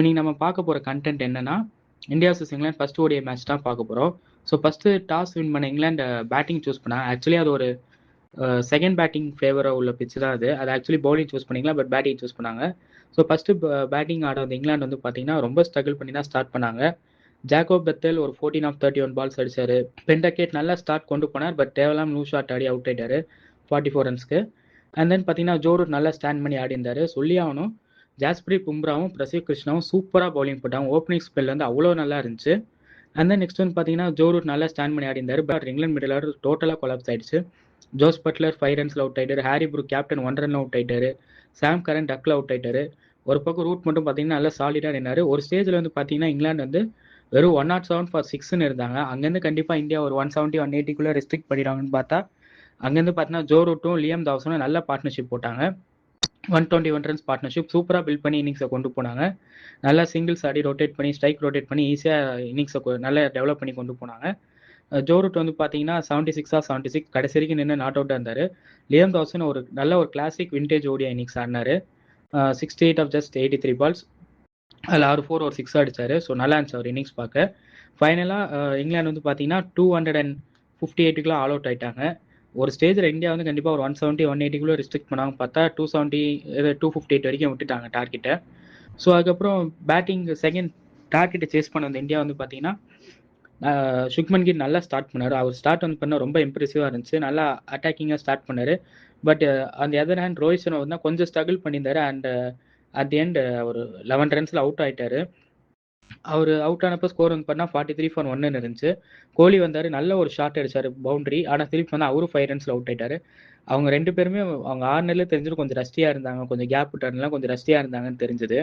இன்னைக்கு நம்ம பார்க்க போற கண்டென்ட் என்னன்னா, India vs England first ODI match தான் பார்க்க போறோம். ஸோ ஃபர்ஸ்ட் டாஸ் வின் பண்ண இங்கிலாந்து பேட்டிங் சூஸ் பண்ணாங்க. ஆக்சுவலி அது ஒரு செகண்ட் பேட்டிங் ஃபேவரா உள்ள பிட்ச் தான் அது. அது ஆக்சுவலி பவுலிங் சூஸ் பண்ணிக்கலாம், பட் பேட்டிங் சூஸ் பண்ணாங்க. ஸோ ஃபர்ஸ்ட் பேட்டிங் ஆட வந்து இங்கிலாந்து வந்து பார்த்தீங்கன்னா ரொம்ப ஸ்ட்ரகிள் பண்ணி தான் ஸ்டார்ட் பண்ணாங்க. ஜாக்கோப் பெத்தல் ஒரு 14 ஆஃப் 31 பால்ஸ் அடிச்சாரு. பெண்டகேட் நல்லா ஸ்டார்ட் கொண்டு போனார், பட் தேவையில்லாம லூஸ் ஷாட் ஆடி அவுட் ஆயிட்டாரு 44 ரன்ஸ்க்கு. அண்ட் தென் பார்த்தீங்கன்னா ஜோ ரூட் நல்லா ஸ்டாண்ட் பண்ணி ஆடி இருந்தாரு. சொல்லி ஆகணும், ஜாஸ்பிரீத் பும்ராவும் பிரசிவ் கிருஷ்ணாவும் சூப்பராக பவுலிங் போட்டாங்க. ஓப்பனிங் ஸ்பெல் வந்து அவ்வளோ நல்லா இருந்துச்சு. அண்ட் தென் நெக்ஸ்ட் வந்து பார்த்தீங்கன்னா ஜோ ரூட் நல்லா ஸ்டாண்ட் பண்ணி ஆடி இருந்தார். பட் இங்கிலாந்து மிடில் ஆர்டர் டோட்டலாக கொலாப்ஸ் ஆயிடுச்சு. ஜோஸ் பட்லர் 5 ரன்ஸ்ல அவுட் ஆயிட்டாரு. ஹாரி ப்ரூக் கேப்டன் 1 ரன்ல அவுட் ஆயிட்டாரு. சாம் கரன் டக்ல அவுட் ஆயிட்டாரு. ஒரு பக்கம் ரூட் மட்டும் பார்த்தீங்கன்னா நல்லா சாலிடாக நின்னாரு. ஒரு ஸ்டேஜில் வந்து பார்த்தீங்கன்னா இங்கிலாந்து வந்து வெறும் 107 ஃபார் 6ன்னு இருந்தாங்க. அங்கேருந்து கண்டிப்பாக இந்தியா ஒரு 170 180 ரெஸ்ட்ரிக்ட் பண்ணிடுவாங்கன்னு பார்த்தா அங்கேருந்து பார்த்தீங்கன்னா ஜோ ரூட்டும் லியம் தாவஸும் நல்ல பார்ட்னர்ஷிப் போட்டாங்க. 121 ரன்ஸ் பார்ட்னர்ஷிப் சூப்பராக பில்ட் பண்ணி இன்னிங்ஸை கொண்டு போனாங்க. நல்லா சிங்கிள்ஸ் ஆடி ரொட்டேட் பண்ணி ஸ்ட்ரைக் ரொட்டேட் பண்ணி ஈஸியாக இன்னிங்ஸை நல்லா டெவலப் பண்ணி கொண்டு போனாங்க. ஜோ ரூட் வந்து பார்த்தீங்கன்னா 76 கடைசி வரைக்கும் நின்று நாட் அவுட்டாக இருந்தார். லியம் தாவசன் ஒரு நல்ல ஒரு கிளாசிக் விண்டேஜ் ஓடிஐ இன்னிங்ஸ் ஆடினார். 68 ஆஃப் ஜஸ்ட் 83 பால்ஸ், அதில் 6 4 ஒரு 6 அடிச்சாரு. ஸோ நல்லா இருந்துச்சு அவர் இன்னிங்ஸ் பார்க்க. ஃபைனலாக இங்கிலாந்து வந்து பார்த்தீங்கன்னா 258க்குலாம் ஆல் அவுட் ஆயிட்டாங்க. ஒரு ஸ்டேஜில் இந்தியா வந்து கண்டிப்பாக ஒரு 170 180 ரெஸ்ட்ரிக்ட் பண்ணாங்க. பார்த்தா 270 258 வரைக்கும் விட்டுட்டாங்க டார்கெட்டை. ஸோ அதுக்கப்புறம் பேட்டிங் செகண்ட் டார்கெட்டை சேஸ் பண்ண வந்த இந்தியா வந்து பார்த்தீங்கன்னா சுக்மன் கில் நல்லா ஸ்டார்ட் பண்ணார். அவர் ஸ்டார்ட் வந்து பண்ண ரொம்ப இம்ப்ரெசிவாக இருந்துச்சு. நல்லா அட்டாக்கிங்காக ஸ்டார்ட் பண்ணார். பட் அந்த எதர் ஹேண்ட் ரோஹித் சர்மா வந்து கொஞ்சம் ஸ்ட்ரகிள் பண்ணியிருந்தார். அண்ட் அட் தி எண்ட் ஒரு 11 ரன்ஸில் அவுட் ஆயிட்டாரு. அவர் அவுட் ஆனப்போ ஸ்கோர் வந்து பண்ணால் 43 ஃபார் 1 இருந்துச்சு. கோலி வந்தார், நல்ல ஒரு ஷாட் அடிச்சார் பவுண்டரி. ஆனால் திருப்பி வந்து அவரும் 5 ரன்ஸில் அவுட் ஆயிட்டாரு. அவங்க ரெண்டு பேருமே அவங்க ஆர்னர்ல தெரிஞ்சது கொஞ்சம் ரஸ்டியாக இருந்தாங்க, கொஞ்சம் கேப் டர்ன்லாம் கொஞ்சம் ரஸ்டியாக இருந்தாங்கன்னு தெரிஞ்சது.